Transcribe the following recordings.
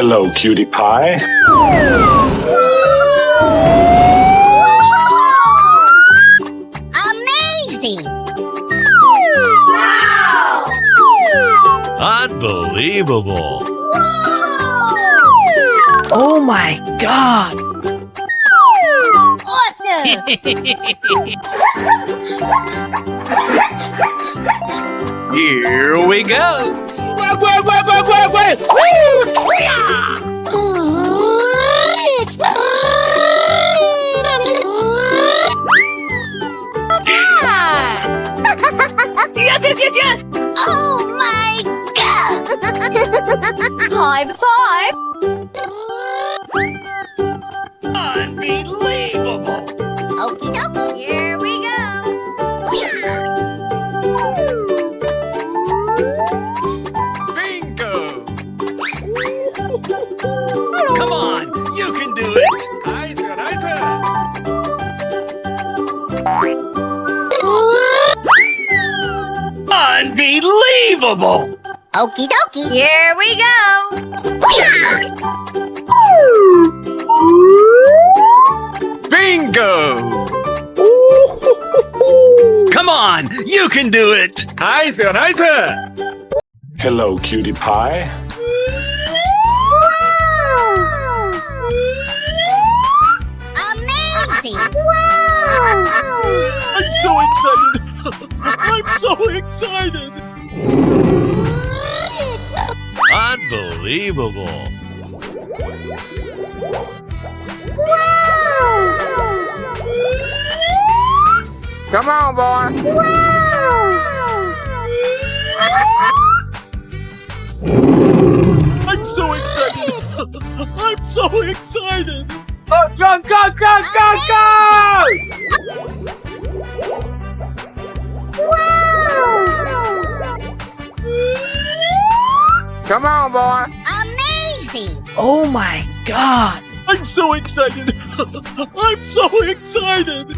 Hello, cutie pie. Amazing! Unbelievable! Oh my God! Awesome! Here we go! Yes! Oh my God! High five! Unbelievable! Okie dokie. Here we go! Bingo! Come on, you can do it! Unbelievable! Okie dokie. Here we go! Bingo! Come on, you can do it! Hello, cutie pie. Amazing! I'm so excited! I'm so excited! Unbelievable! Come on, boy. I'm so excited! I'm so excited! Go, go, go, go, go, go! Come on, boy. Amazing! Oh my God! I'm so excited! I'm so excited!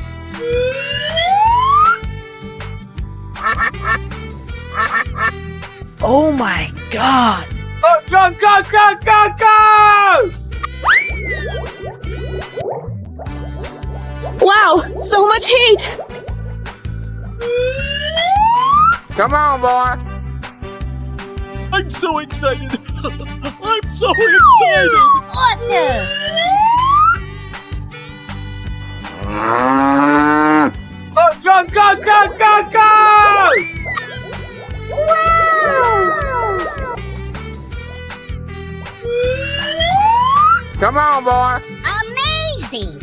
Oh my God! Go, go, go, go, go, go! Wow! So much heat! Come on, boy. I'm so excited! I'm so excited! Awesome! Go, go, go, go, go, go! Come on, boy. Amazing!